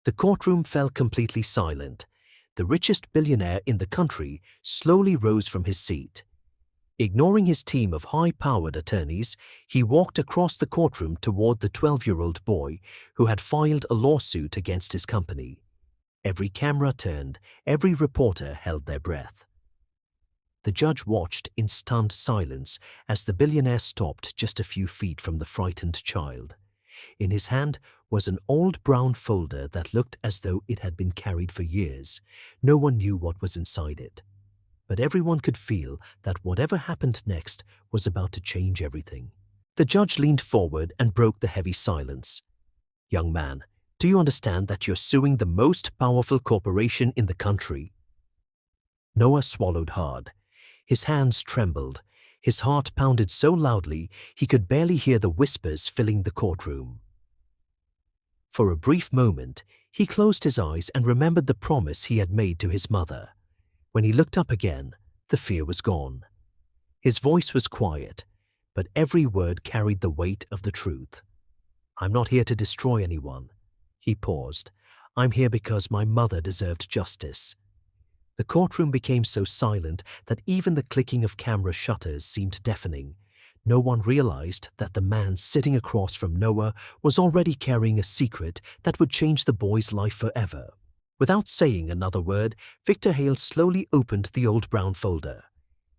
The courtroom fell completely silent. The richest billionaire in the country slowly rose from his seat. Ignoring his team of high-powered attorneys, he walked across the courtroom toward the 12-year-old boy who had filed a lawsuit against his company. Every camera turned, every reporter held their breath. The judge watched in stunned silence as the billionaire stopped just a few feet from the frightened child. In his hand was an old brown folder that looked as though it had been carried for years. No one knew what was inside it. But everyone could feel that whatever happened next was about to change everything. The judge leaned forward and broke the heavy silence. "Young man, do you understand that you're suing the most powerful corporation in the country?" Noah swallowed hard. His hands trembled. His heart pounded so loudly he could barely hear the whispers filling the courtroom. For a brief moment, he closed his eyes and remembered the promise he had made to his mother. When he looked up again, the fear was gone. His voice was quiet, but every word carried the weight of the truth. "I'm not here to destroy anyone." He paused. "I'm here because my mother deserved justice." The courtroom became so silent that even the clicking of camera shutters seemed deafening. No one realized that the man sitting across from Noah was already carrying a secret that would change the boy's life forever. Without saying another word, Victor Hale slowly opened the old brown folder.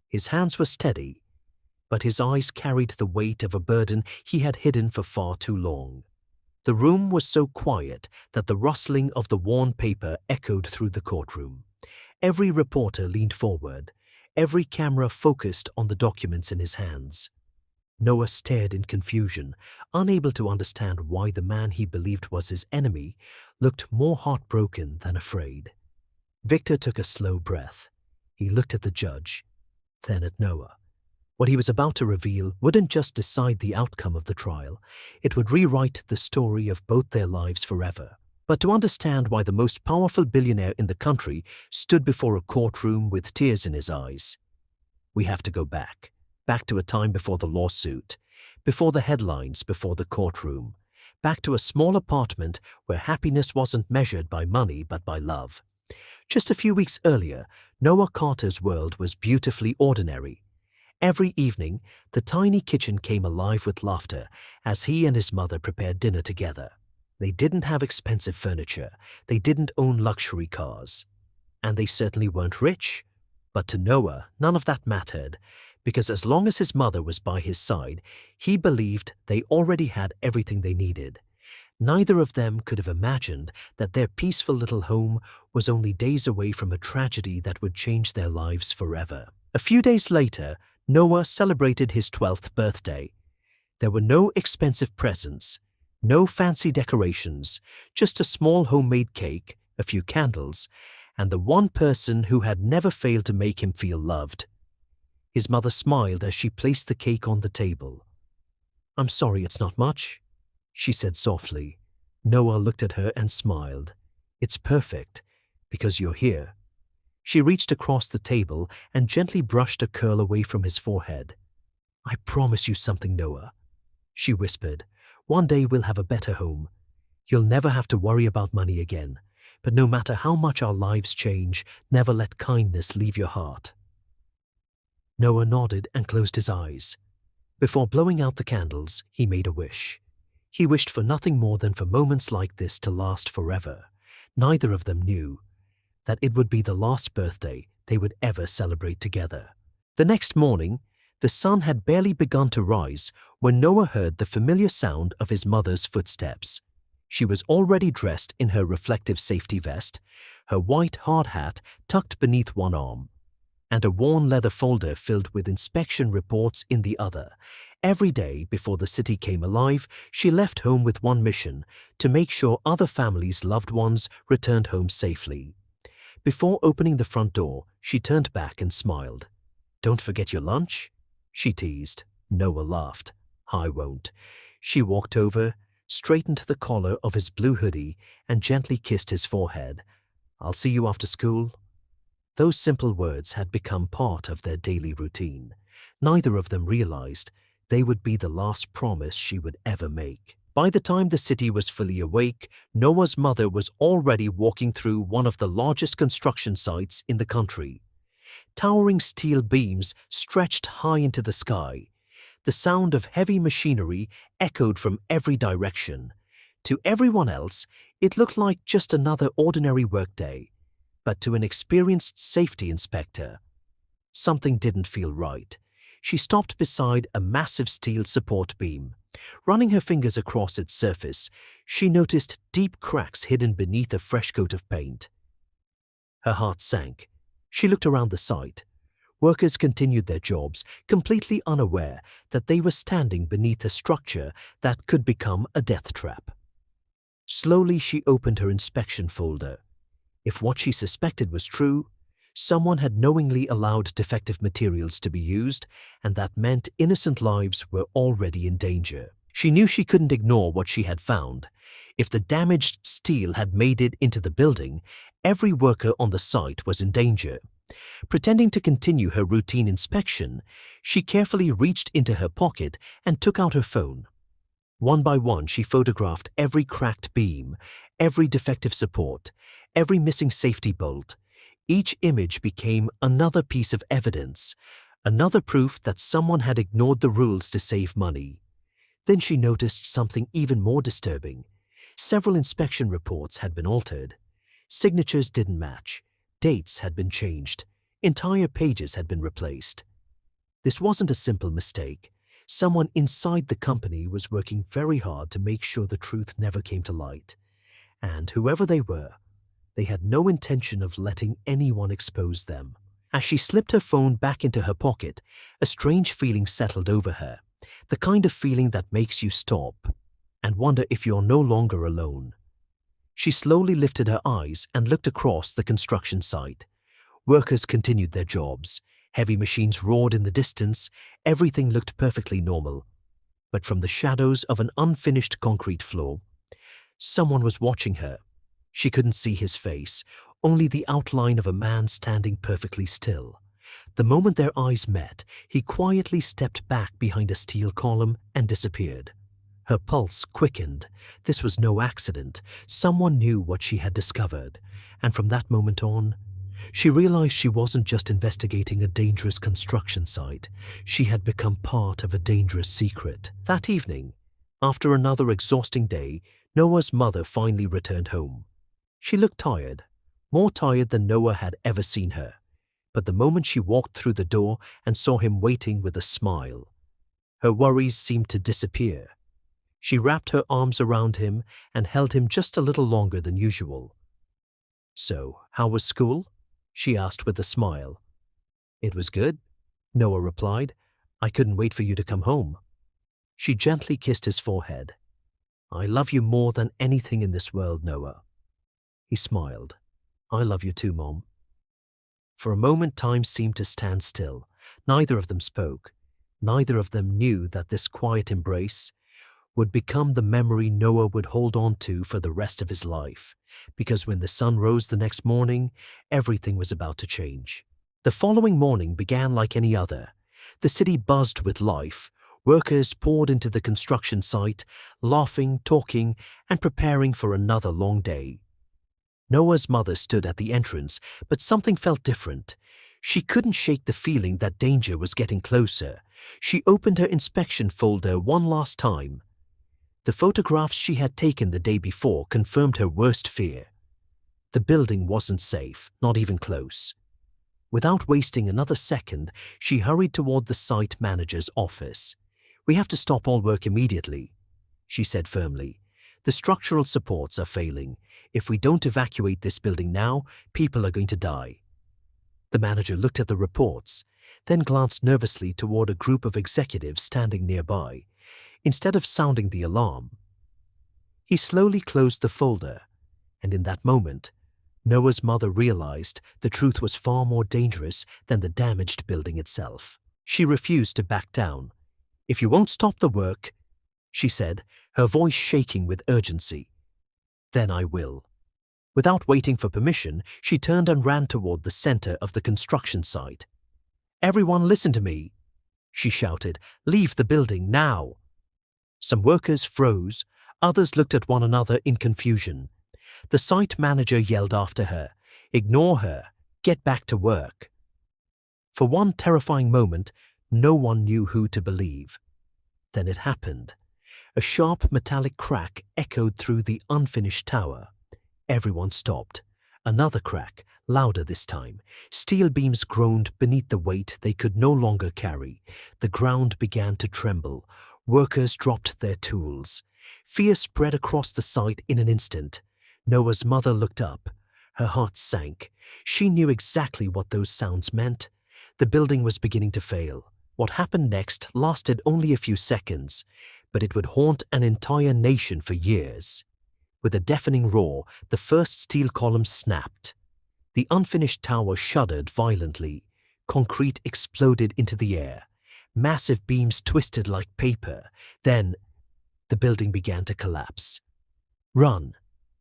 His hands were steady, but his eyes carried the weight of a burden he had hidden for far too long. The room was so quiet that the rustling of the worn paper echoed through the courtroom. Every reporter leaned forward, every camera focused on the documents in his hands. Noah stared in confusion, unable to understand why the man he believed was his enemy looked more heartbroken than afraid. Victor took a slow breath. He looked at the judge, then at Noah. What he was about to reveal wouldn't just decide the outcome of the trial, it would rewrite the story of both their lives forever. But to understand why the most powerful billionaire in the country stood before a courtroom with tears in his eyes, we have to go back to a time before the lawsuit, before the headlines, before the courtroom, back to a small apartment where happiness wasn't measured by money but by love. Just a few weeks earlier, Noah Carter's world was beautifully ordinary. Every evening, the tiny kitchen came alive with laughter as he and his mother prepared dinner together. They didn't have expensive furniture, they didn't own luxury cars, and they certainly weren't rich. But to Noah, none of that mattered, because as long as his mother was by his side, he believed they already had everything they needed. Neither of them could have imagined that their peaceful little home was only days away from a tragedy that would change their lives forever. A few days later, Noah celebrated his 12th birthday. There were no expensive presents, no fancy decorations, just a small homemade cake, a few candles, and the one person who had never failed to make him feel loved. His mother smiled as she placed the cake on the table. "I'm sorry it's not much," she said softly. Noah looked at her and smiled. "It's perfect, because you're here." She reached across the table and gently brushed a curl away from his forehead. "I promise you something, Noah," she whispered. "One day we'll have a better home. You'll never have to worry about money again. But no matter how much our lives change, never let kindness leave your heart." Noah nodded and closed his eyes. Before blowing out the candles, he made a wish. He wished for nothing more than for moments like this to last forever. Neither of them knew that it would be the last birthday they would ever celebrate together. The next morning, the sun had barely begun to rise when Noah heard the familiar sound of his mother's footsteps. She was already dressed in her reflective safety vest, her white hard hat tucked beneath one arm, and a worn leather folder filled with inspection reports in the other. Every day before the city came alive, she left home with one mission: to make sure other families' loved ones returned home safely. Before opening the front door, she turned back and smiled. "Don't forget your lunch?" she teased. Noah laughed. "I won't." She walked over, straightened the collar of his blue hoodie, and gently kissed his forehead. "I'll see you after school." Those simple words had become part of their daily routine. Neither of them realized they would be the last promise she would ever make. By the time the city was fully awake, Noah's mother was already walking through one of the largest construction sites in the country. Towering steel beams stretched high into the sky. The sound of heavy machinery echoed from every direction. To everyone else, it looked like just another ordinary workday. But to an experienced safety inspector, something didn't feel right. She stopped beside a massive steel support beam. Running her fingers across its surface, she noticed deep cracks hidden beneath a fresh coat of paint. Her heart sank. She looked around the site. Workers continued their jobs, completely unaware that they were standing beneath a structure that could become a death trap. Slowly, she opened her inspection folder. If what she suspected was true, someone had knowingly allowed defective materials to be used, and that meant innocent lives were already in danger. She knew she couldn't ignore what she had found. If the damaged steel had made it into the building, every worker on the site was in danger. Pretending to continue her routine inspection, she carefully reached into her pocket and took out her phone. One by one, she photographed every cracked beam, every defective support, every missing safety bolt. Each image became another piece of evidence, another proof that someone had ignored the rules to save money. Then she noticed something even more disturbing. Several inspection reports had been altered. Signatures didn't match. Dates had been changed. Entire pages had been replaced. This wasn't a simple mistake. Someone inside the company was working very hard to make sure the truth never came to light. And whoever they were, they had no intention of letting anyone expose them. As she slipped her phone back into her pocket, a strange feeling settled over her, the kind of feeling that makes you stop and wonder if you're no longer alone. She slowly lifted her eyes and looked across the construction site. Workers continued their jobs. Heavy machines roared in the distance. Everything looked perfectly normal. But from the shadows of an unfinished concrete floor, someone was watching her. She couldn't see his face, only the outline of a man standing perfectly still. The moment their eyes met, he quietly stepped back behind a steel column and disappeared. Her pulse quickened. This was no accident. Someone knew what she had discovered. And from that moment on, she realized she wasn't just investigating a dangerous construction site. She had become part of a dangerous secret. That evening, after another exhausting day, Noah's mother finally returned home. She looked tired, more tired than Noah had ever seen her. But the moment she walked through the door and saw him waiting with a smile, her worries seemed to disappear. She wrapped her arms around him and held him just a little longer than usual. "So, how was school?" she asked with a smile. "It was good," Noah replied. "I couldn't wait for you to come home." She gently kissed his forehead. "I love you more than anything in this world, Noah." He smiled. "I love you too, Mom." For a moment, time seemed to stand still. Neither of them spoke. Neither of them knew that this quiet embrace would become the memory Noah would hold on to for the rest of his life, because when the sun rose the next morning, everything was about to change. The following morning began like any other. The city buzzed with life. Workers poured into the construction site, laughing, talking, and preparing for another long day. Noah's mother stood at the entrance, but something felt different. She couldn't shake the feeling that danger was getting closer. She opened her inspection folder one last time. The photographs she had taken the day before confirmed her worst fear. The building wasn't safe, not even close. Without wasting another second, she hurried toward the site manager's office. "We have to stop all work immediately," she said firmly. "The structural supports are failing. If we don't evacuate this building now, people are going to die." The manager looked at the reports, then glanced nervously toward a group of executives standing nearby. Instead of sounding the alarm, he slowly closed the folder, and in that moment, Noah's mother realized the truth was far more dangerous than the damaged building itself. She refused to back down. "If you won't stop the work," she said, her voice shaking with urgency, "then I will." Without waiting for permission, she turned and ran toward the center of the construction site. "Everyone listen to me," she shouted. "Leave the building now." Some workers froze, Others looked at one another in confusion. The site manager yelled after her, "Ignore her, get back to work." For one terrifying moment, no one knew who to believe. Then it happened. A sharp metallic crack echoed through the unfinished tower. Everyone stopped. Another crack, louder this time. Steel beams groaned beneath the weight they could no longer carry. The ground began to tremble. Workers dropped their tools. Fear spread across the site in an instant. Noah's mother looked up. Her heart sank. She knew exactly what those sounds meant. The building was beginning to fail. What happened next lasted only a few seconds, but it would haunt an entire nation for years. With a deafening roar, the first steel column snapped. The unfinished tower shuddered violently. Concrete exploded into the air. Massive beams twisted like paper. Then, the building began to collapse. "Run!"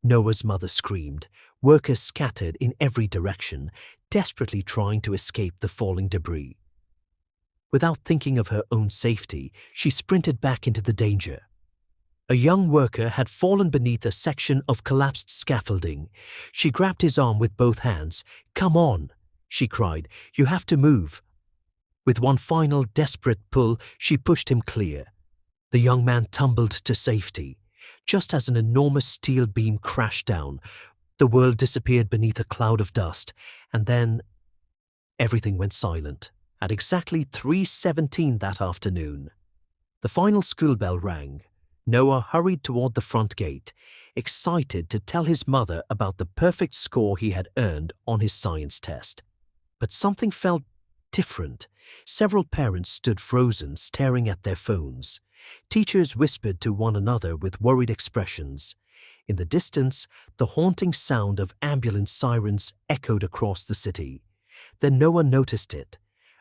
Noah's mother screamed. Workers scattered in every direction, desperately trying to escape the falling debris. Without thinking of her own safety, she sprinted back into the danger. A young worker had fallen beneath a section of collapsed scaffolding. She grabbed his arm with both hands. "Come on," she cried. "You have to move." With one final desperate pull, she pushed him clear. The young man tumbled to safety. Just as an enormous steel beam crashed down, the world disappeared beneath a cloud of dust, and then everything went silent. At exactly 3:17 that afternoon, the final school bell rang. Noah hurried toward the front gate, excited to tell his mother about the perfect score he had earned on his science test. But something felt different. Several parents stood frozen, staring at their phones. Teachers whispered to one another with worried expressions. In the distance, the haunting sound of ambulance sirens echoed across the city. Then Noah noticed it.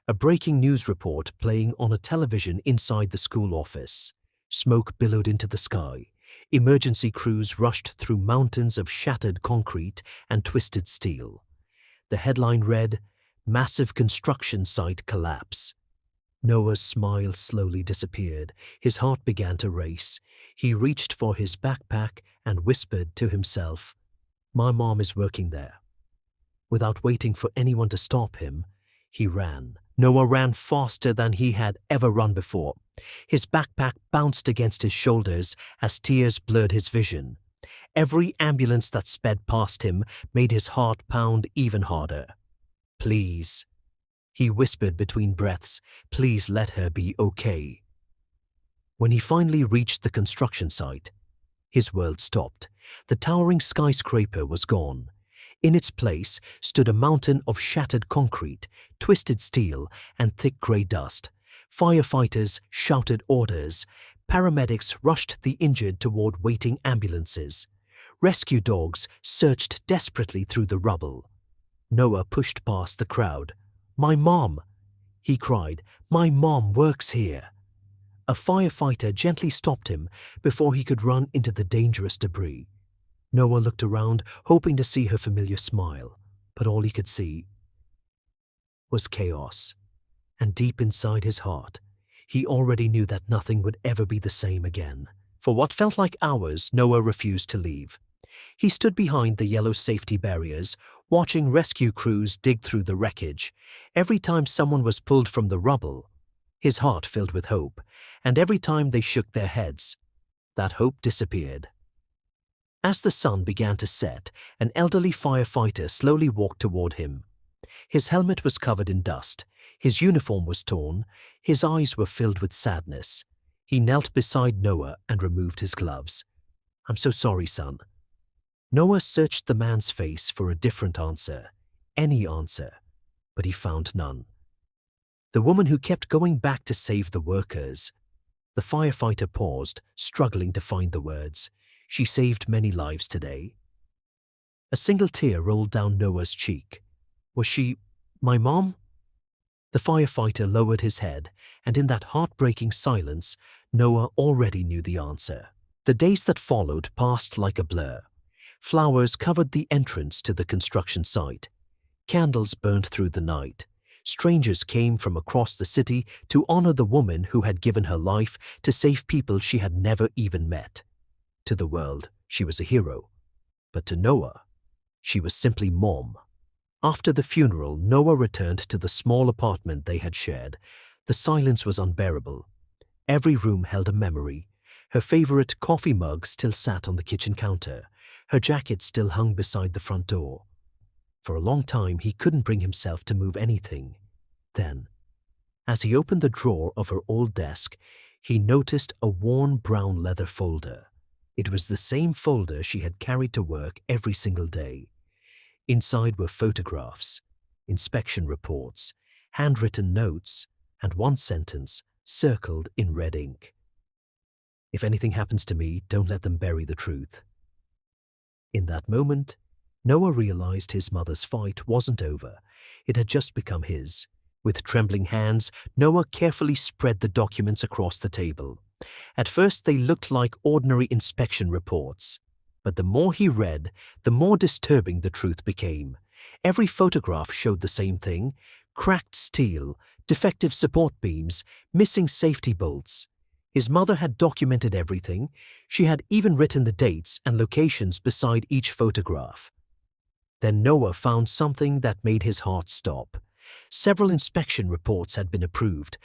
A breaking news report playing on a television inside the school office. Smoke billowed into the sky. Emergency crews rushed through mountains of shattered concrete and twisted steel. The headline read, "Massive construction site collapse." Noah's smile slowly disappeared. His heart began to race. He reached for his backpack and whispered to himself, "My mom is working there." Without waiting for anyone to stop him, he ran. Noah ran faster than he had ever run before. His backpack bounced against his shoulders as tears blurred his vision. Every ambulance that sped past him made his heart pound even harder. "Please," he whispered between breaths, "please let her be okay." When he finally reached the construction site, his world stopped. The towering skyscraper was gone. In its place stood a mountain of shattered concrete, twisted steel, and thick grey dust. Firefighters shouted orders. Paramedics rushed the injured toward waiting ambulances. Rescue dogs searched desperately through the rubble. Noah pushed past the crowd. "My mom!" he cried. "My mom works here." A firefighter gently stopped him before he could run into the dangerous debris. Noah looked around, hoping to see her familiar smile, but all he could see was chaos. And deep inside his heart, he already knew that nothing would ever be the same again. For what felt like hours, Noah refused to leave. He stood behind the yellow safety barriers, watching rescue crews dig through the wreckage. Every time someone was pulled from the rubble, his heart filled with hope, and every time they shook their heads, that hope disappeared. As the sun began to set, an elderly firefighter slowly walked toward him. His helmet was covered in dust. His uniform was torn. His eyes were filled with sadness. He knelt beside Noah and removed his gloves. "I'm so sorry, son." Noah searched the man's face for a different answer, any answer, but he found none. The woman who kept going back to save the workers. The firefighter paused, struggling to find the words. "She saved many lives today." A single tear rolled down Noah's cheek. "Was she my mom?" The firefighter lowered his head, and in that heartbreaking silence, Noah already knew the answer. The days that followed passed like a blur. Flowers covered the entrance to the construction site. Candles burned through the night. Strangers came from across the city to honor the woman who had given her life to save people she had never even met. To the world, she was a hero. But to Noah, she was simply Mom. After the funeral, Noah returned to the small apartment they had shared. The silence was unbearable. Every room held a memory. Her favorite coffee mug still sat on the kitchen counter. Her jacket still hung beside the front door. For a long time, he couldn't bring himself to move anything. Then, as he opened the drawer of her old desk, he noticed a worn brown leather folder. It was the same folder she had carried to work every single day. Inside were photographs, inspection reports, handwritten notes, and one sentence circled in red ink. "If anything happens to me, don't let them bury the truth." In that moment, Noah realized his mother's fight wasn't over. It had just become his. With trembling hands, Noah carefully spread the documents across the table. At first, they looked like ordinary inspection reports. But the more he read, the more disturbing the truth became. Every photograph showed the same thing: cracked steel, defective support beams, missing safety bolts. His mother had documented everything. She had even written the dates and locations beside each photograph. Then Noah found something that made his heart stop. Several inspection reports had been approved,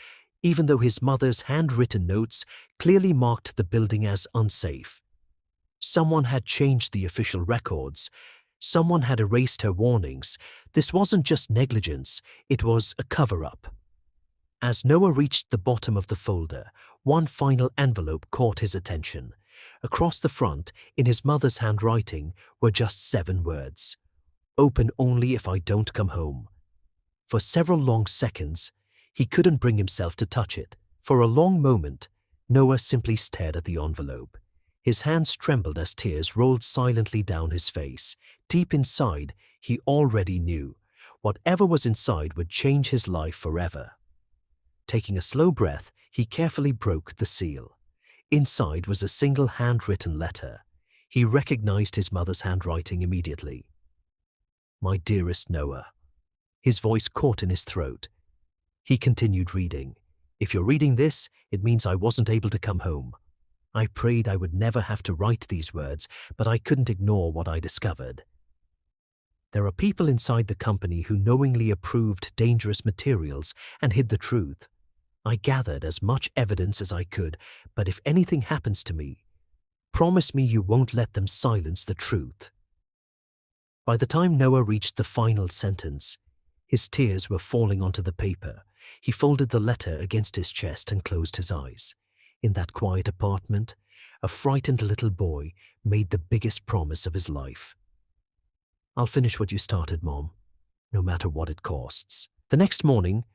even though his mother's handwritten notes clearly marked the building as unsafe. Someone had changed the official records. Someone had erased her warnings. This wasn't just negligence, it was a cover-up. As Noah reached the bottom of the folder, one final envelope caught his attention. Across the front, in his mother's handwriting, were just 7 words. "Open only if I don't come home." For several long seconds, he couldn't bring himself to touch it. For a long moment, Noah simply stared at the envelope. His hands trembled as tears rolled silently down his face. Deep inside, he already knew. Whatever was inside would change his life forever. Taking a slow breath, he carefully broke the seal. Inside was a single handwritten letter. He recognized his mother's handwriting immediately. "My dearest Noah." His voice caught in his throat. He continued reading. "If you're reading this, it means I wasn't able to come home. I prayed I would never have to write these words, but I couldn't ignore what I discovered. There are people inside the company who knowingly approved dangerous materials and hid the truth. I gathered as much evidence as I could, but if anything happens to me, promise me you won't let them silence the truth." By the time Noah reached the final sentence, his tears were falling onto the paper. He folded the letter against his chest and closed his eyes. In that quiet apartment, a frightened little boy made the biggest promise of his life. "I'll finish what you started, Mom, no matter what it costs." The next morning,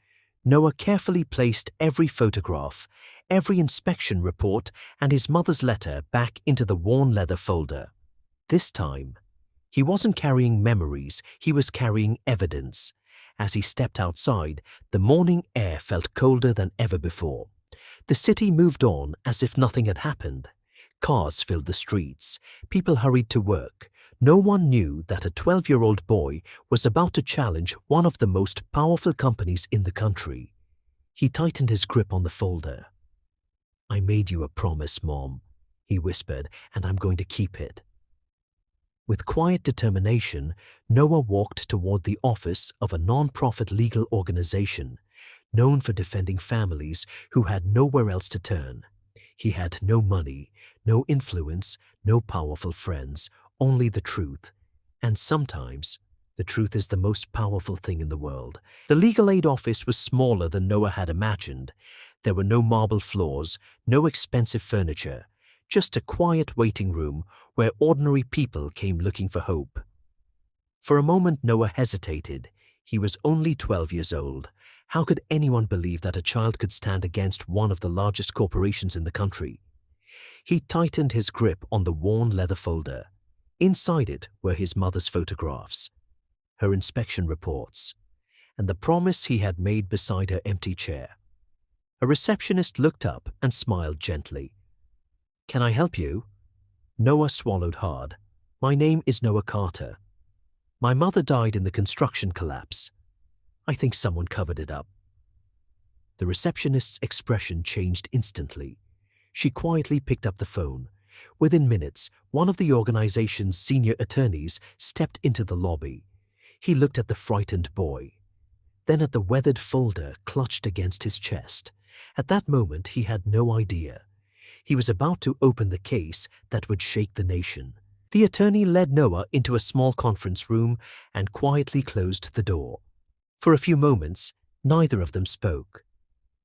Noah carefully placed every photograph, every inspection report, and his mother's letter back into the worn leather folder. This time, he wasn't carrying memories, he was carrying evidence. As he stepped outside, the morning air felt colder than ever before. The city moved on as if nothing had happened. Cars filled the streets. People hurried to work. No one knew that a 12-year-old boy was about to challenge one of the most powerful companies in the country. He tightened his grip on the folder. "I made you a promise, Mom," he whispered, "and I'm going to keep it." With quiet determination, Noah walked toward the office of a non-profit legal organization known for defending families who had nowhere else to turn. He had no money, no influence, no powerful friends, only the truth. And sometimes, the truth is the most powerful thing in the world. The legal aid office was smaller than Noah had imagined. There were no marble floors, no expensive furniture, just a quiet waiting room where ordinary people came looking for hope. For a moment, Noah hesitated. He was only 12 years old. How could anyone believe that a child could stand against one of the largest corporations in the country? He tightened his grip on the worn leather folder. Inside it were his mother's photographs, her inspection reports, and the promise he had made beside her empty chair. A receptionist looked up and smiled gently. "Can I help you?" Noah swallowed hard. "My name is Noah Carter. My mother died in the construction collapse. I think someone covered it up." The receptionist's expression changed instantly. She quietly picked up the phone. Within minutes, one of the organization's senior attorneys stepped into the lobby. He looked at the frightened boy, then at the weathered folder clutched against his chest. At that moment, he had no idea. He was about to open the case that would shake the nation. The attorney led Noah into a small conference room and quietly closed the door. For a few moments, neither of them spoke.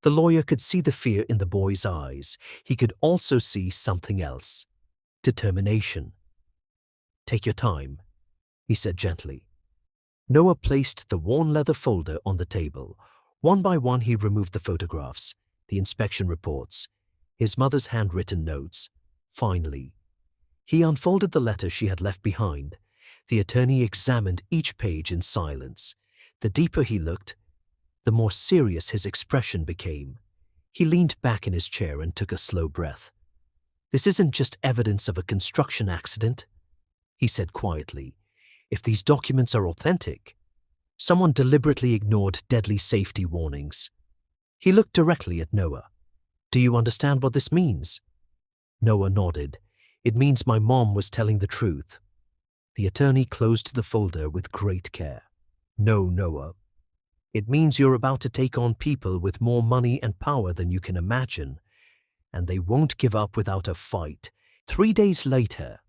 The lawyer could see the fear in the boy's eyes. He could also see something else: determination. "Take your time," he said gently. Noah placed the worn leather folder on the table. One by one, he removed the photographs, the inspection reports, his mother's handwritten notes. Finally, he unfolded the letter she had left behind. The attorney examined each page in silence. The deeper he looked, the more serious his expression became. He leaned back in his chair and took a slow breath. "This isn't just evidence of a construction accident," he said quietly. "If these documents are authentic, someone deliberately ignored deadly safety warnings." He looked directly at Noah. "Do you understand what this means?" Noah nodded. "It means my mom was telling the truth." The attorney closed the folder with great care. "No, Noah. It means you're about to take on people with more money and power than you can imagine, and they won't give up without a fight." 3 days later,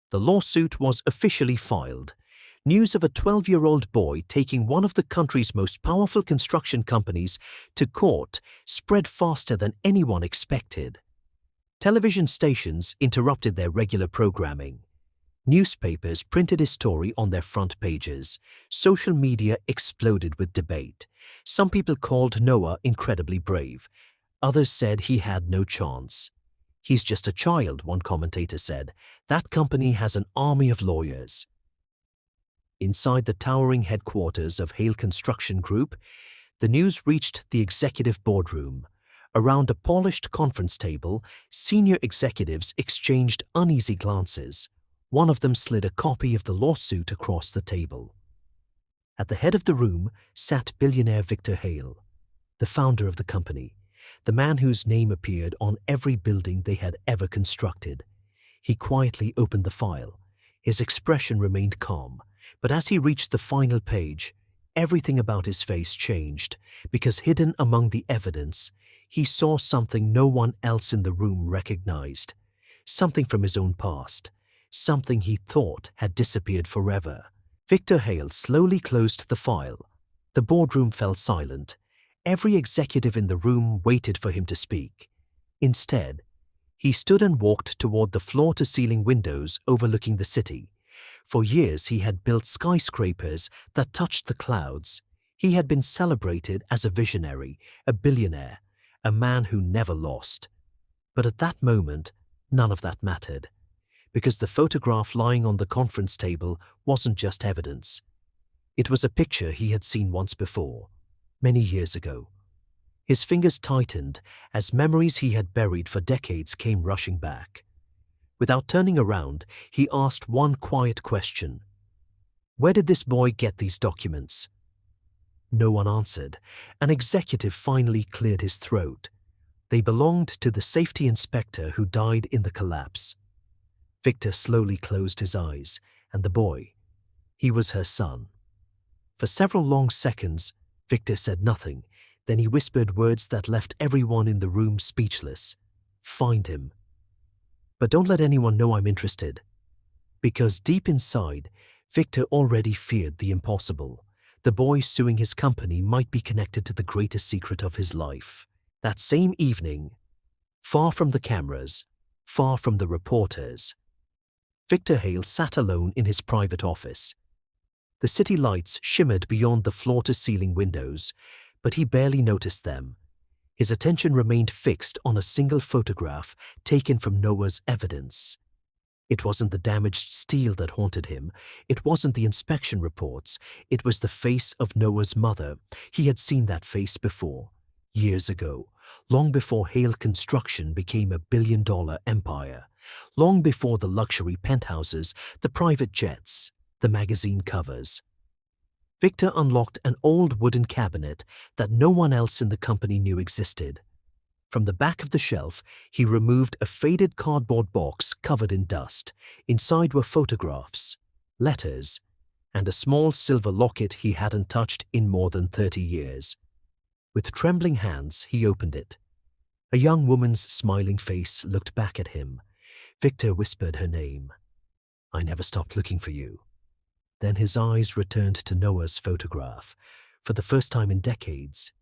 the lawsuit was officially filed. News of a 12-year-old boy taking one of the country's most powerful construction companies to court spread faster than anyone expected. Television stations interrupted their regular programming. Newspapers printed his story on their front pages. Social media exploded with debate. Some people called Noah incredibly brave. Others said he had no chance. "He's just a child," one commentator said. "That company has an army of lawyers." Inside the towering headquarters of Hale Construction Group, the news reached the executive boardroom. Around a polished conference table, senior executives exchanged uneasy glances. One of them slid a copy of the lawsuit across the table. At the head of the room sat billionaire Victor Hale, the founder of the company, the man whose name appeared on every building they had ever constructed. He quietly opened the file. His expression remained calm, but as he reached the final page, everything about his face changed, because hidden among the evidence, he saw something no one else in the room recognized, something from his own past, something he thought had disappeared forever. Victor Hale slowly closed the file. The boardroom fell silent. Every executive in the room waited for him to speak. Instead, he stood and walked toward the floor-to-ceiling windows overlooking the city. For years, he had built skyscrapers that touched the clouds. He had been celebrated as a visionary, a billionaire, a man who never lost. But at that moment, none of that mattered, because the photograph lying on the conference table wasn't just evidence. It was a picture he had seen once before, many years ago. His fingers tightened as memories he had buried for decades came rushing back. Without turning around, he asked one quiet question. "Where did this boy get these documents?" No one answered. An executive finally cleared his throat. They belonged to the safety inspector who died in the collapse. Victor slowly closed his eyes, and the boy, he was her son. For several long seconds, Victor said nothing. Then he whispered words that left everyone in the room speechless. "Find him. But don't let anyone know I'm interested." Because deep inside, Victor already feared the impossible. The boy suing his company might be connected to the greatest secret of his life. That same evening, far from the cameras, far from the reporters, Victor Hale sat alone in his private office. The city lights shimmered beyond the floor-to-ceiling windows, but he barely noticed them. His attention remained fixed on a single photograph taken from Noah's evidence. It wasn't the damaged steel that haunted him. It wasn't the inspection reports. It was the face of Noah's mother. He had seen that face before, years ago, long before Hale Construction became a billion-dollar empire, long before the luxury penthouses, the private jets, the magazine covers. Victor unlocked an old wooden cabinet that no one else in the company knew existed. From the back of the shelf, he removed a faded cardboard box covered in dust. Inside were photographs, letters, and a small silver locket he hadn't touched in more than 30 years. With trembling hands, he opened it. A young woman's smiling face looked back at him. Victor whispered her name. "I never stopped looking for you." Then his eyes returned to Noah's photograph. For the first time in decades,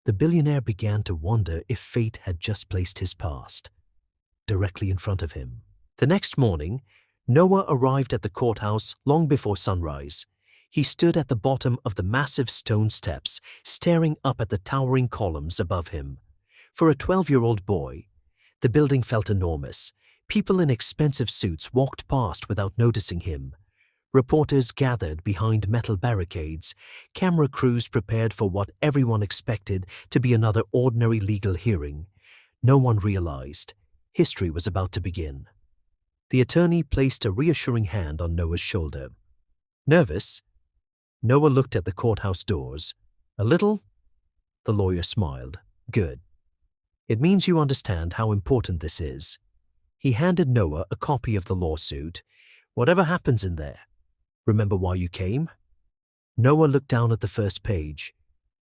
the billionaire began to wonder if fate had just placed his past directly in front of him. The next morning, Noah arrived at the courthouse long before sunrise. He stood at the bottom of the massive stone steps, staring up at the towering columns above him. For a 12-year-old boy, the building felt enormous. People in expensive suits walked past without noticing him. Reporters gathered behind metal barricades. Camera crews prepared for what everyone expected to be another ordinary legal hearing. No one realized history was about to begin. The attorney placed a reassuring hand on Noah's shoulder. Nervous? Noah looked at the courthouse doors. "A little?" The lawyer smiled. "Good. It means you understand how important this is." He handed Noah a copy of the lawsuit. "Whatever happens in there, remember why you came?" Noah looked down at the first page.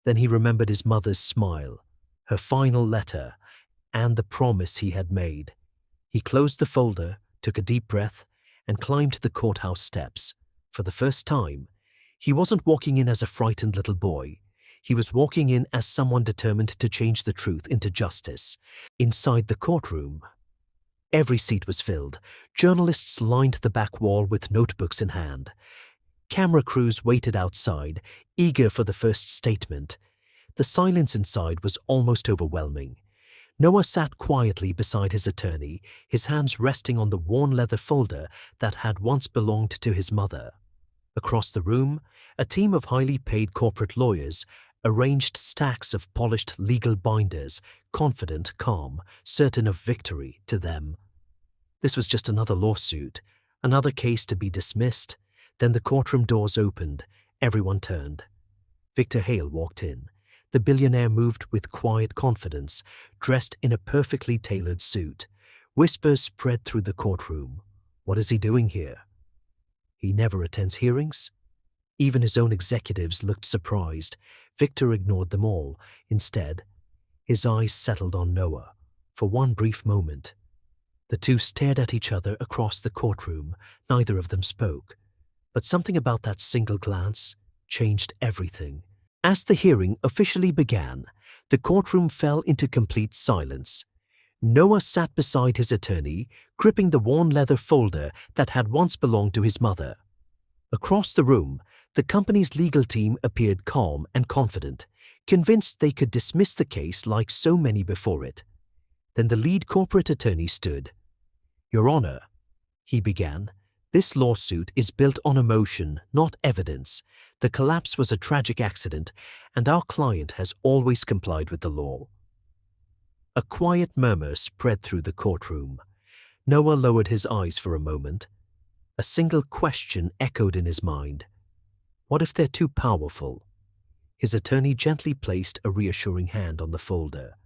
Then he remembered his mother's smile, her final letter, and the promise he had made. He closed the folder, took a deep breath, and climbed the courthouse steps. For the first time, he wasn't walking in as a frightened little boy. He was walking in as someone determined to change the truth into justice. Inside the courtroom, every seat was filled. Journalists lined the back wall with notebooks in hand. Camera crews waited outside, eager for the first statement. The silence inside was almost overwhelming. Noah sat quietly beside his attorney, his hands resting on the worn leather folder that had once belonged to his mother. Across the room, a team of highly paid corporate lawyers arranged stacks of polished legal binders, confident, calm, certain of victory to them. This was just another lawsuit, another case to be dismissed. Then the courtroom doors opened. Everyone turned. Victor Hale walked in. The billionaire moved with quiet confidence, dressed in a perfectly tailored suit. Whispers spread through the courtroom. What is he doing here? He never attends hearings? Even his own executives looked surprised. Victor ignored them all. Instead, his eyes settled on Noah. For one brief moment, the two stared at each other across the courtroom. Neither of them spoke. But something about that single glance changed everything. As the hearing officially began, the courtroom fell into complete silence. Noah sat beside his attorney, gripping the worn leather folder that had once belonged to his mother. Across the room, the company's legal team appeared calm and confident, convinced they could dismiss the case like so many before it. Then the lead corporate attorney stood. "Your Honor," he began, "this lawsuit is built on emotion, not evidence. The collapse was a tragic accident, and our client has always complied with the law." A quiet murmur spread through the courtroom. Noah lowered his eyes for a moment. A single question echoed in his mind. What if they're too powerful? His attorney gently placed a reassuring hand on the folder.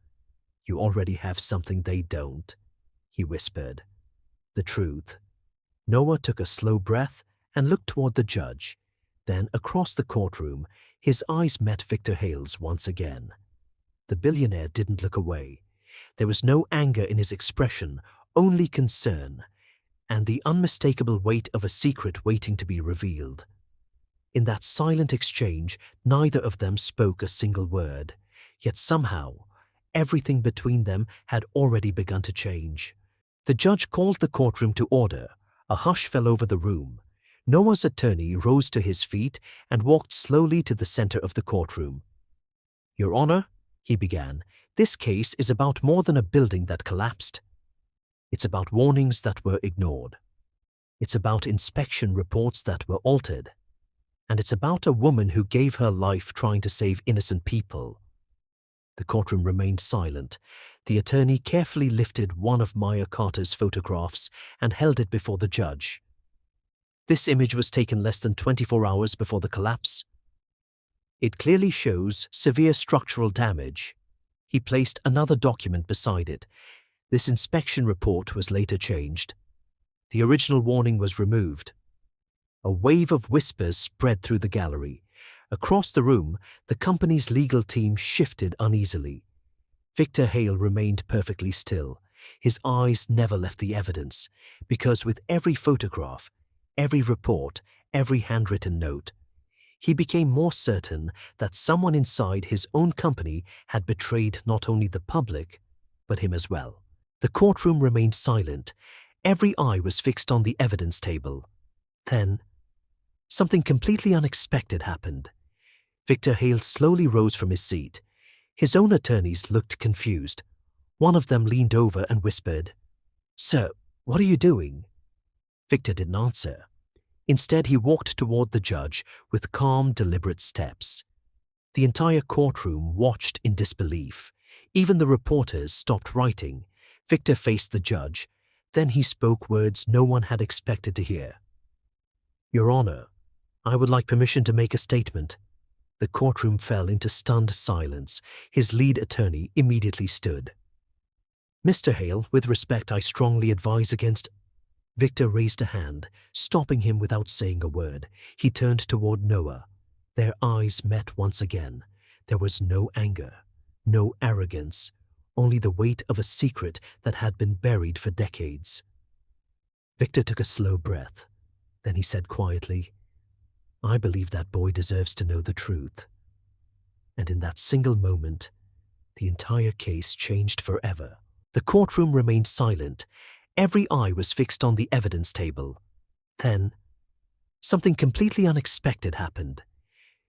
"You already have something they don't," he whispered. "The truth." Noah took a slow breath and looked toward the judge. Then, across the courtroom, his eyes met Victor Hale's once again. The billionaire didn't look away. There was no anger in his expression, only concern, and the unmistakable weight of a secret waiting to be revealed. In that silent exchange, neither of them spoke a single word. Yet somehow, everything between them had already begun to change. The judge called the courtroom to order. A hush fell over the room. Noah's attorney rose to his feet and walked slowly to the center of the courtroom. "Your Honor," he began, "this case is about more than a building that collapsed. It's about warnings that were ignored. It's about inspection reports that were altered. And it's about a woman who gave her life trying to save innocent people." The courtroom remained silent. The attorney carefully lifted one of Maya Carter's photographs and held it before the judge. "This image was taken less than 24 hours before the collapse. It clearly shows severe structural damage," He placed another document beside it. This inspection report was later changed. The original warning was removed. A wave of whispers spread through the gallery. Across the room, the company's legal team shifted uneasily. Victor Hale remained perfectly still. His eyes never left the evidence, because with every photograph, every report, every handwritten note, he became more certain that someone inside his own company had betrayed not only the public, but him as well. The courtroom remained silent. Every eye was fixed on the evidence table. Then, something completely unexpected happened. Victor Hale slowly rose from his seat. His own attorneys looked confused. One of them leaned over and whispered, "Sir, what are you doing?" Victor didn't answer. Instead, he walked toward the judge with calm, deliberate steps. The entire courtroom watched in disbelief. Even the reporters stopped writing. Victor faced the judge. Then he spoke words no one had expected to hear. "Your Honor, I would like permission to make a statement." The courtroom fell into stunned silence. His lead attorney immediately stood. "Mr. Hale, with respect, I strongly advise against—" Victor raised a hand, stopping him without saying a word. He turned toward Noah. Their eyes met once again. There was no anger, no arrogance, only the weight of a secret that had been buried for decades. Victor took a slow breath. Then he said quietly, "I believe that boy deserves to know the truth." And in that single moment, the entire case changed forever. The courtroom remained silent. Every eye was fixed on the evidence table. Then, something completely unexpected happened.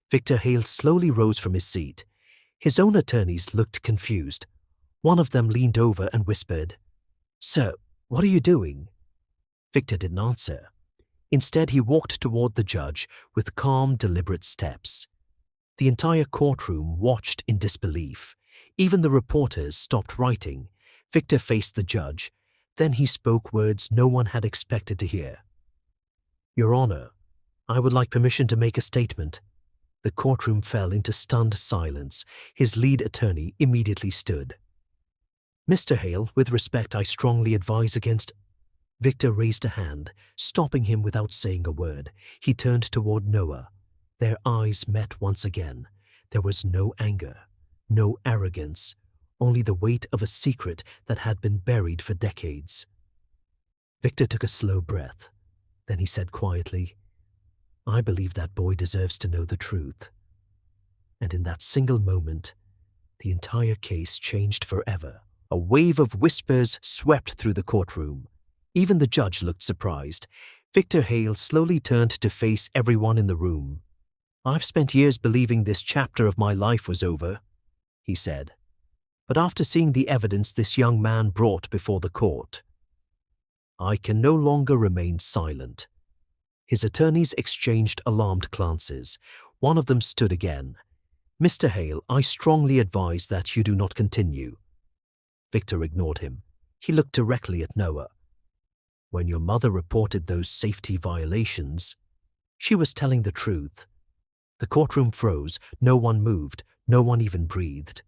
Victor Hale slowly rose from his seat. His own attorneys looked confused. One of them leaned over and whispered, "Sir, what are you doing?" Victor didn't answer. Instead, he walked toward the judge with calm, deliberate steps. The entire courtroom watched in disbelief. Even the reporters stopped writing. Victor faced the judge. Then he spoke words no one had expected to hear. "Your Honor, I would like permission to make a statement." The courtroom fell into stunned silence. His lead attorney immediately stood. "Mr. Hale, with respect, I strongly advise against—" Victor raised a hand, stopping him without saying a word. He turned toward Noah. Their eyes met once again. There was no anger, no arrogance, only the weight of a secret that had been buried for decades. Victor took a slow breath. Then he said quietly, "I believe that boy deserves to know the truth." And in that single moment, the entire case changed forever. A wave of whispers swept through the courtroom. Even the judge looked surprised. Victor Hale slowly turned to face everyone in the room. "I've spent years believing this chapter of my life was over," he said. "But after seeing the evidence this young man brought before the court, I can no longer remain silent." His attorneys exchanged alarmed glances. One of them stood again. "Mr. Hale, I strongly advise that you do not continue." Victor ignored him. He looked directly at Noah. "When your mother reported those safety violations, she was telling the truth." The courtroom froze. No one moved. No one even breathed.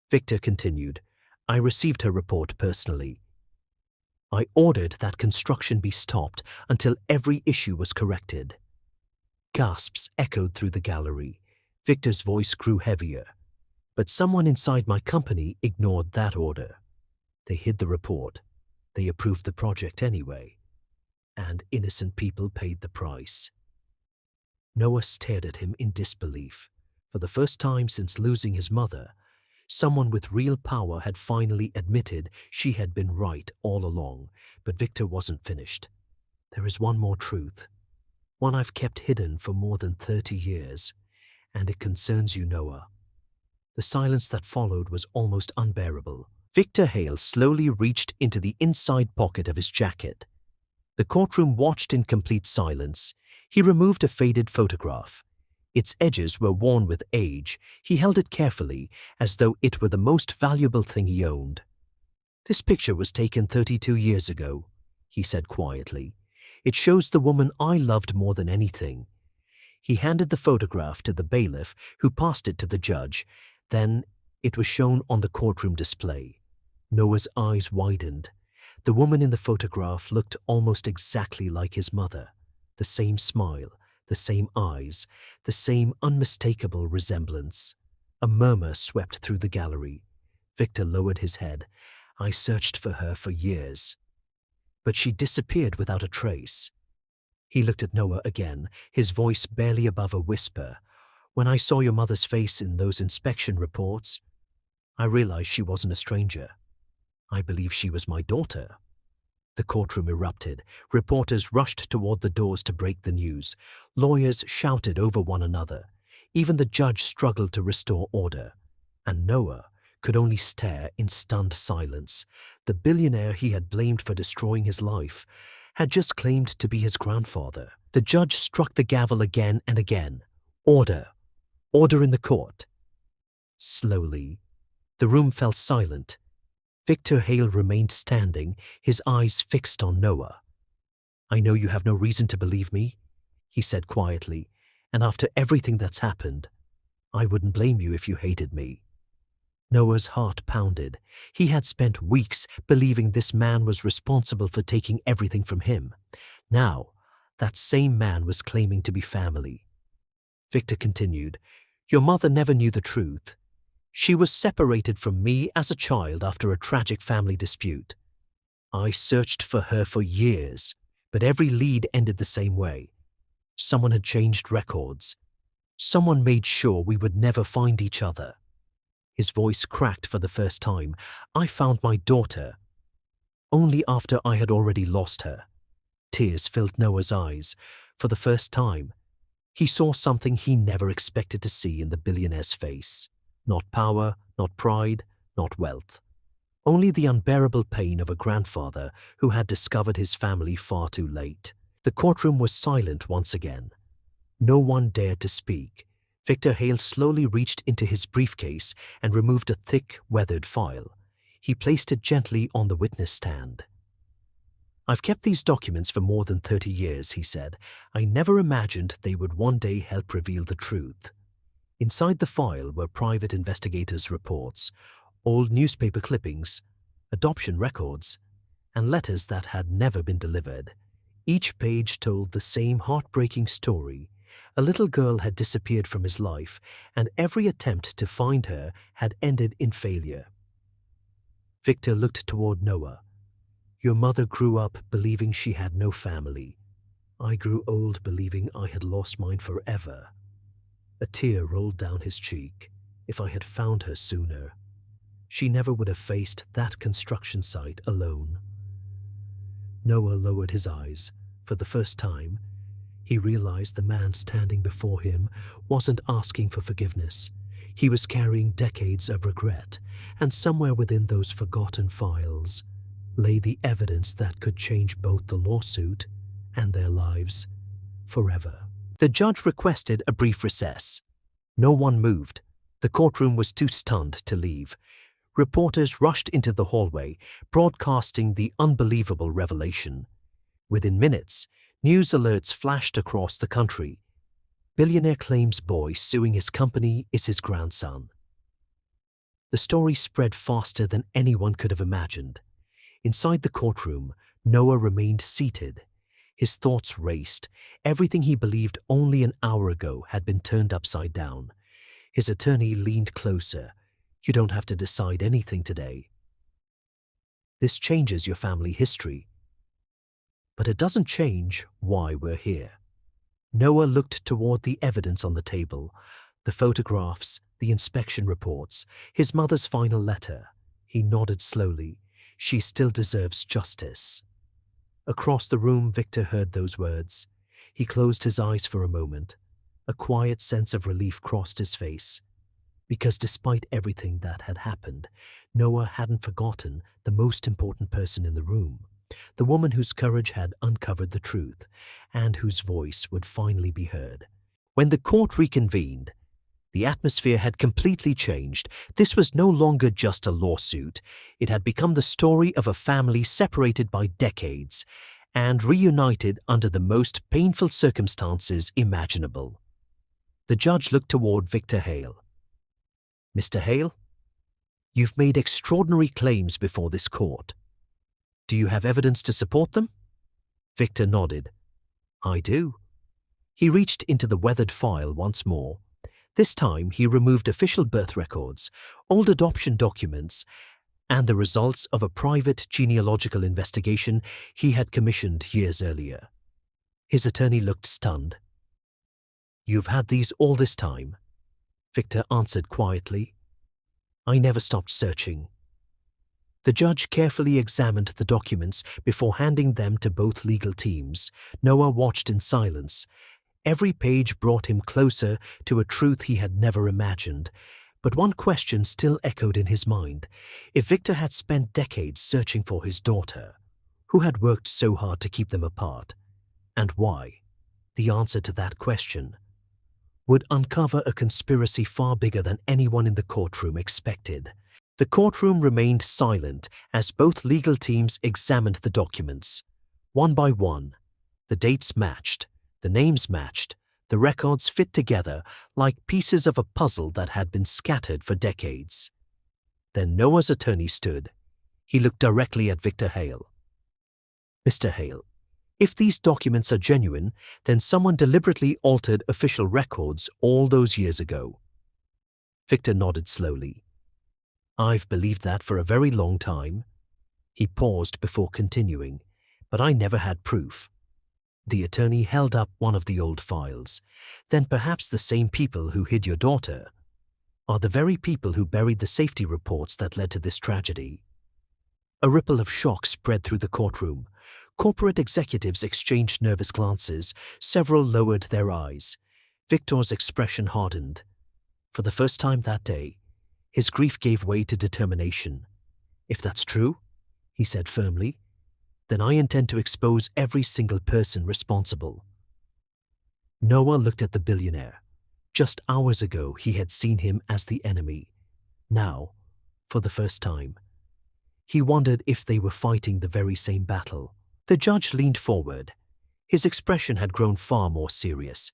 Victor continued, "I received her report personally. I ordered that construction be stopped until every issue was corrected." Gasps echoed through the gallery. Victor's voice grew heavier. "But someone inside my company ignored that order. They hid the report. They approved the project anyway. And innocent people paid the price." Noah stared at him in disbelief. For the first time since losing his mother, someone with real power had finally admitted she had been right all along. But Victor wasn't finished. "There is one more truth, one I've kept hidden for more than 30 years, and it concerns you, Noah." The silence that followed was almost unbearable. Victor Hale slowly reached into the inside pocket of his jacket. The courtroom watched in complete silence. He removed a faded photograph. Its edges were worn with age. He held it carefully, as though it were the most valuable thing he owned. "This picture was taken 32 years ago," he said quietly. "It shows the woman I loved more than anything." He handed the photograph to the bailiff, who passed it to the judge. Then It was shown on the courtroom display. Noah's eyes widened. The woman in the photograph looked almost exactly like his mother. The same smile, the same eyes, the same unmistakable resemblance. A murmur swept through the gallery. Victor lowered his head. I searched for her for years. But she disappeared without a trace. He looked at Noah again, his voice barely above a whisper. When I saw your mother's face in those inspection reports, I realized she wasn't a stranger. I believe she was my daughter. The courtroom erupted. Reporters rushed toward the doors to break the news. Lawyers shouted over one another. Even the judge struggled to restore order. And Noah could only stare in stunned silence. The billionaire he had blamed for destroying his life had just claimed to be his grandfather. The judge struck the gavel again and again. Order. Order in the court. Slowly, the room fell silent. Victor Hale remained standing, his eyes fixed on Noah. I know you have no reason to believe me, he said quietly, and after everything that's happened, I wouldn't blame you if you hated me. Noah's heart pounded. He had spent weeks believing this man was responsible for taking everything from him. Now, that same man was claiming to be family. Victor continued, Your mother never knew the truth. She was separated from me as a child after a tragic family dispute. I searched for her for years, but every lead ended the same way. Someone had changed records. Someone made sure we would never find each other. His voice cracked for the first time. I found my daughter, only after I had already lost her. Tears filled Noah's eyes. For the first time, he saw something he never expected to see in the billionaire's face. Not power, not pride, not wealth. Only the unbearable pain of a grandfather who had discovered his family far too late. The courtroom was silent once again. No one dared to speak. Victor Hale slowly reached into his briefcase and removed a thick, weathered file. He placed it gently on the witness stand. I've kept these documents for more than 30 years, he said. I never imagined they would one day help reveal the truth. Inside the file were private investigators' reports, old newspaper clippings, adoption records, and letters that had never been delivered. Each page told the same heartbreaking story. A little girl had disappeared from his life, and every attempt to find her had ended in failure. Victor looked toward Noah. Your mother grew up believing she had no family. I grew old believing I had lost mine forever. A tear rolled down his cheek. If I had found her sooner, she never would have faced that construction site alone. Noah lowered his eyes. For the first time, he realized the man standing before him wasn't asking for forgiveness. He was carrying decades of regret, and somewhere within those forgotten files lay the evidence that could change both the lawsuit and their lives forever. The judge requested a brief recess. No one moved. The courtroom was too stunned to leave. Reporters rushed into the hallway, broadcasting the unbelievable revelation. Within minutes, news alerts flashed across the country. Billionaire claims boy suing his company is his grandson. The story spread faster than anyone could have imagined. Inside the courtroom, Noah remained seated. His thoughts raced. Everything he believed only an hour ago had been turned upside down. His attorney leaned closer. You don't have to decide anything today. This changes your family history. But it doesn't change why we're here. Noah looked toward the evidence on the table, the photographs, the inspection reports, his mother's final letter. He nodded slowly. She still deserves justice. Across the room, Victor heard those words. He closed his eyes for a moment. A quiet sense of relief crossed his face. Because despite everything that had happened, Noah hadn't forgotten the most important person in the room. The woman whose courage had uncovered the truth, and whose voice would finally be heard. When the court reconvened, the atmosphere had completely changed. This was no longer just a lawsuit. It had become the story of a family separated by decades and reunited under the most painful circumstances imaginable. The judge looked toward Victor Hale. Mr. Hale, You've made extraordinary claims before this court. Do you have evidence to support them? Victor nodded. I do. He reached into the weathered file once more. This time he removed official birth records, old adoption documents, and the results of a private genealogical investigation he had commissioned years earlier. His attorney looked stunned. You've had these all this time, Victor answered quietly. I never stopped searching. The judge carefully examined the documents before handing them to both legal teams. Noah watched in silence. Every page brought him closer to a truth he had never imagined. But one question still echoed in his mind. If Victor had spent decades searching for his daughter, who had worked so hard to keep them apart, and why? The answer to that question would uncover a conspiracy far bigger than anyone in the courtroom expected. The courtroom remained silent as both legal teams examined the documents. One by one, the dates matched, the names matched, the records fit together like pieces of a puzzle that had been scattered for decades. Then Noah's attorney stood. He looked directly at Victor Hale. Mr. Hale, if these documents are genuine, then someone deliberately altered official records all those years ago. Victor nodded slowly. I've believed that for a very long time. He paused before continuing, but I never had proof. The attorney held up one of the old files. Then perhaps the same people who hid your daughter are the very people who buried the safety reports that led to this tragedy. A ripple of shock spread through the courtroom. Corporate executives exchanged nervous glances. Several lowered their eyes. Victor's expression hardened. For the first time that day, his grief gave way to determination. If that's true, he said firmly, then I intend to expose every single person responsible. Noah looked at the billionaire. Just hours ago, he had seen him as the enemy. Now, for the first time, he wondered if they were fighting the very same battle. The judge leaned forward. His expression had grown far more serious.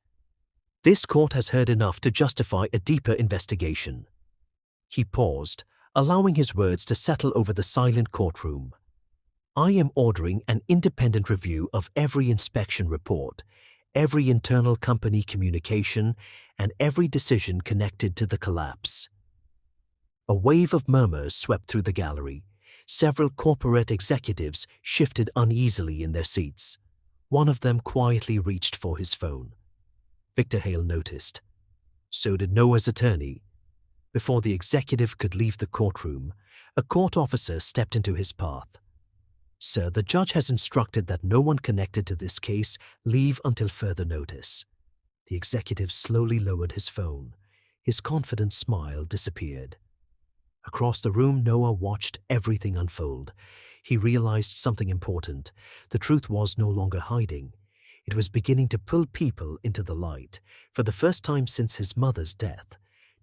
This court has heard enough to justify a deeper investigation. He paused, allowing his words to settle over the silent courtroom. I am ordering an independent review of every inspection report, every internal company communication, and every decision connected to the collapse. A wave of murmurs swept through the gallery. Several corporate executives shifted uneasily in their seats. One of them quietly reached for his phone. Victor Hale noticed. So did Noah's attorney. Before the executive could leave the courtroom, a court officer stepped into his path. Sir, the judge has instructed that no one connected to this case leave until further notice. The executive slowly lowered his phone. His confident smile disappeared. Across the room, Noah watched everything unfold. He realized something important. The truth was no longer hiding. It was beginning to pull people into the light. For the first time since his mother's death,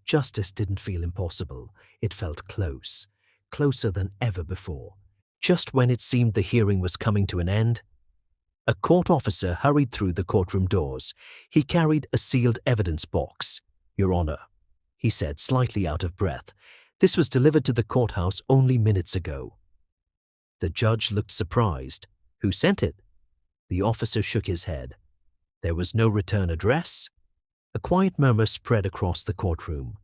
justice didn't feel impossible. It felt close, closer than ever before. Just when it seemed the hearing was coming to an end, a court officer hurried through the courtroom doors. He carried a sealed evidence box. Your Honor, he said, slightly out of breath. This was delivered to the courthouse only minutes ago. The judge looked surprised. Who sent it? The officer shook his head. There was no return address? A quiet murmur spread across the courtroom.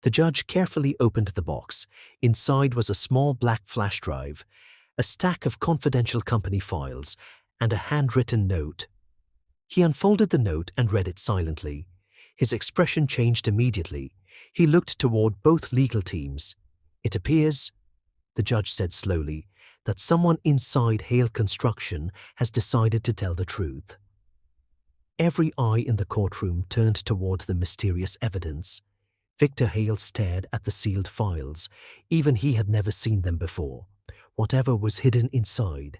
The judge carefully opened the box. Inside was a small black flash drive, a stack of confidential company files, and a handwritten note. He unfolded the note and read it silently. His expression changed immediately. He looked toward both legal teams. It appears, the judge said slowly, that someone inside Hale Construction has decided to tell the truth. Every eye in the courtroom turned toward the mysterious evidence. Victor Hale stared at the sealed files. Even he had never seen them before. Whatever was hidden inside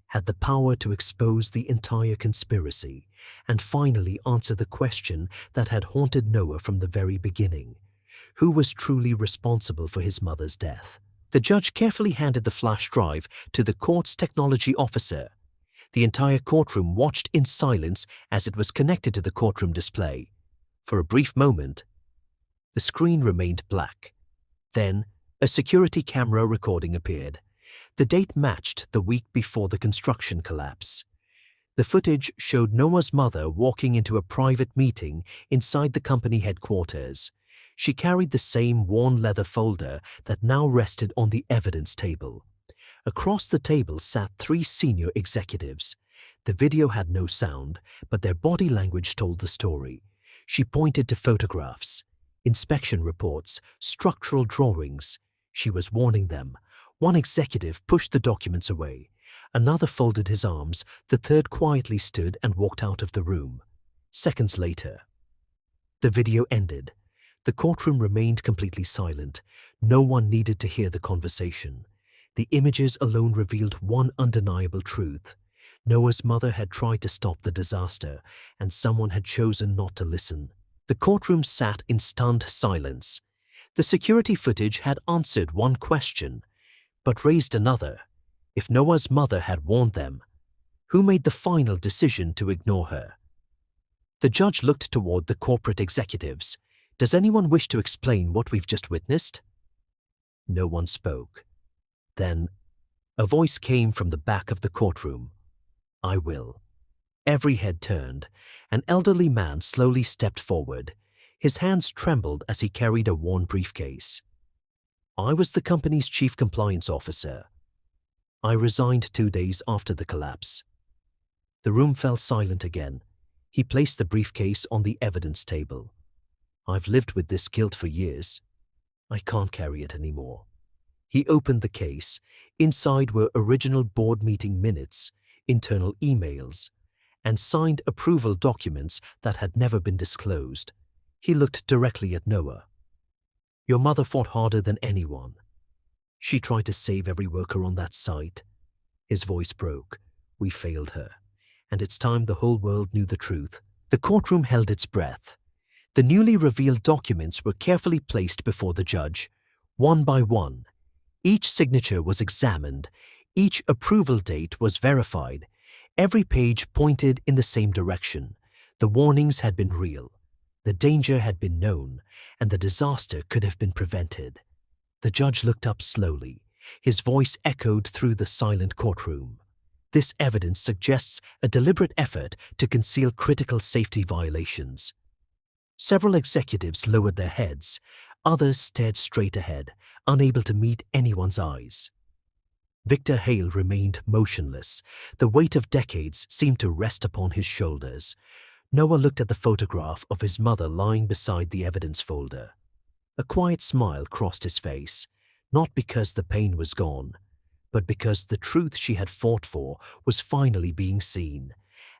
had the power to expose the entire conspiracy and finally answer the question that had haunted Noah from the very beginning. Who was truly responsible for his mother's death? The judge carefully handed the flash drive to the court's technology officer. The entire courtroom watched in silence as it was connected to the courtroom display. For a brief moment, the screen remained black. Then, A security camera recording appeared. The date matched the week before the construction collapse. The footage showed Noah's mother walking into a private meeting inside the company headquarters. She carried the same worn leather folder that now rested on the evidence table. Across the table sat 3 senior executives. The video had no sound, but their body language told the story. She pointed to photographs, inspection reports, structural drawings. She was warning them. One executive pushed the documents away. Another folded his arms. The third quietly stood and walked out of the room. Seconds later, the video ended. The courtroom remained completely silent. No one needed to hear the conversation. The images alone revealed one undeniable truth. Noah's mother had tried to stop the disaster, and someone had chosen not to listen. The courtroom sat in stunned silence. The security footage had answered one question, but raised another. If Noah's mother had warned them, who made the final decision to ignore her? The judge looked toward the corporate executives. Does anyone wish to explain what we've just witnessed? No one spoke. Then, a voice came from the back of the courtroom. I will. Every head turned. An elderly man slowly stepped forward. His hands trembled as he carried a worn briefcase. I was the company's chief compliance officer. I resigned 2 days after the collapse. The room fell silent again. He placed the briefcase on the evidence table. I've lived with this guilt for years. I can't carry it anymore. He opened the case. Inside were original board meeting minutes, internal emails, and signed approval documents that had never been disclosed. He looked directly at Noah. Your mother fought harder than anyone. She tried to save every worker on that site. His voice broke. We failed her. And it's time the whole world knew the truth. The courtroom held its breath. The newly revealed documents were carefully placed before the judge, one by one. Each signature was examined. Each approval date was verified. Every page pointed in the same direction. The warnings had been real. The danger had been known, and the disaster could have been prevented. The judge looked up slowly. His voice echoed through the silent courtroom. This evidence suggests a deliberate effort to conceal critical safety violations. Several executives lowered their heads. Others stared straight ahead, unable to meet anyone's eyes. Victor Hale remained motionless. The weight of decades seemed to rest upon his shoulders. Noah looked at the photograph of his mother lying beside the evidence folder. A quiet smile crossed his face, not because the pain was gone, but because the truth she had fought for was finally being seen.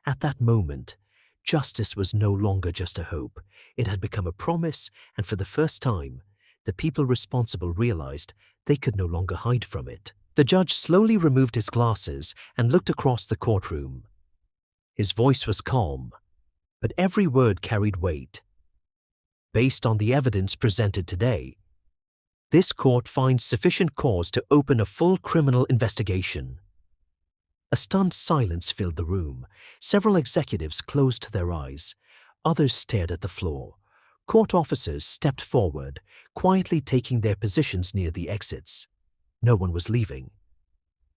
At that moment, justice was no longer just a hope. It had become a promise, and for the first time, the people responsible realized they could no longer hide from it. The judge slowly removed his glasses and looked across the courtroom. His voice was calm, but every word carried weight. Based on the evidence presented today, this court finds sufficient cause to open a full criminal investigation. A stunned silence filled the room. Several executives closed their eyes. Others stared at the floor. Court officers stepped forward, quietly taking their positions near the exits. No one was leaving.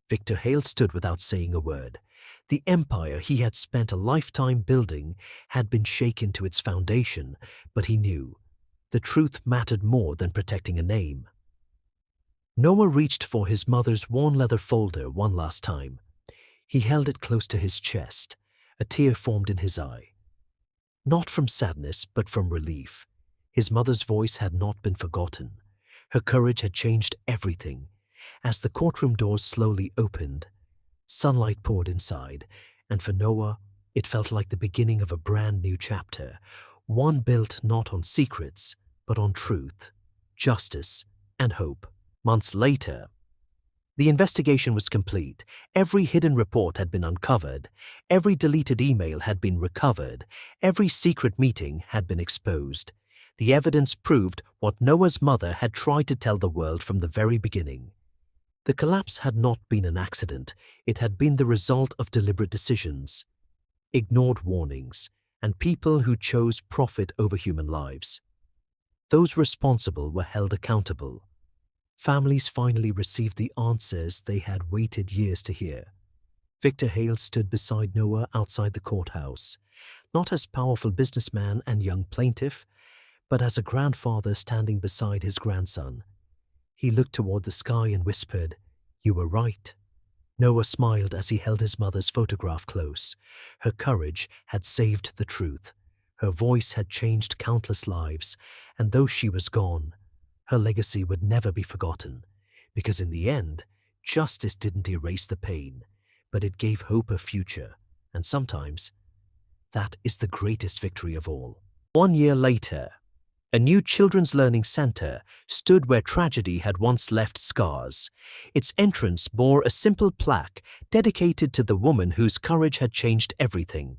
Victor Hale stood without saying a word. The empire he had spent a lifetime building had been shaken to its foundation, but he knew the truth mattered more than protecting a name. Noah reached for his mother's worn leather folder one last time. He held it close to his chest. A tear formed in his eye. Not from sadness, but from relief. His mother's voice had not been forgotten. Her courage had changed everything. As the courtroom doors slowly opened, sunlight poured inside, and for Noah, it felt like the beginning of a brand new chapter, one built not on secrets, but on truth, justice, and hope. Months later, the investigation was complete. Every hidden report had been uncovered. Every deleted email had been recovered. Every secret meeting had been exposed. The evidence proved what Noah's mother had tried to tell the world from the very beginning. The collapse had not been an accident. It had been the result of deliberate decisions, ignored warnings, and people who chose profit over human lives. Those responsible were held accountable. Families finally received the answers they had waited years to hear. Victor Hale stood beside Noah outside the courthouse, not as powerful businessman and young plaintiff, but as a grandfather standing beside his grandson. He looked toward the sky and whispered, "You were right." Noah smiled as he held his mother's photograph close. Her courage had saved the truth. Her voice had changed countless lives, and though she was gone, her legacy would never be forgotten, because in the end, justice didn't erase the pain, but it gave hope a future, and sometimes that is the greatest victory of all. 1 year later, a new children's learning center stood where tragedy had once left scars. Its entrance bore a simple plaque dedicated to the woman whose courage had changed everything.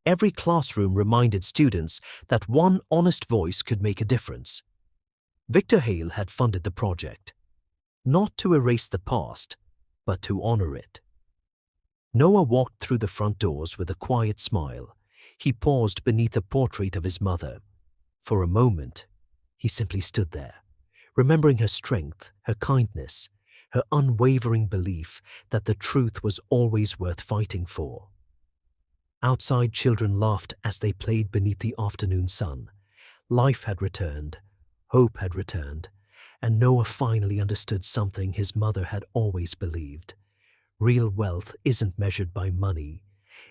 Every classroom reminded students that one honest voice could make a difference. Victor Hale had funded the project, not to erase the past, but to honor it. Noah walked through the front doors with a quiet smile. He paused beneath a portrait of his mother. For a moment, he simply stood there, remembering her strength, her kindness, her unwavering belief that the truth was always worth fighting for. Outside, children laughed as they played beneath the afternoon sun. Life had returned, hope had returned, and Noah finally understood something his mother had always believed. Real wealth isn't measured by money,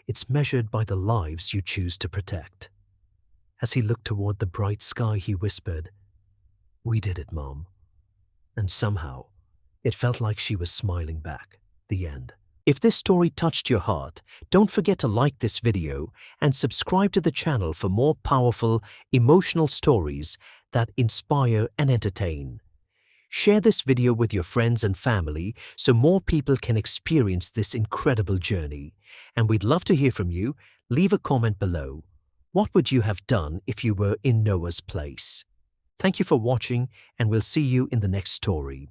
it's measured by the lives you choose to protect. As he looked toward the bright sky, he whispered, "We did it, Mom." And somehow, it felt like she was smiling back. The end. If this story touched your heart, don't forget to like this video and subscribe to the channel for more powerful, emotional stories that inspire and entertain. Share this video with your friends and family so more people can experience this incredible journey. And we'd love to hear from you. Leave a comment below. What would you have done if you were in Noah's place? Thank you for watching, and we'll see you in the next story.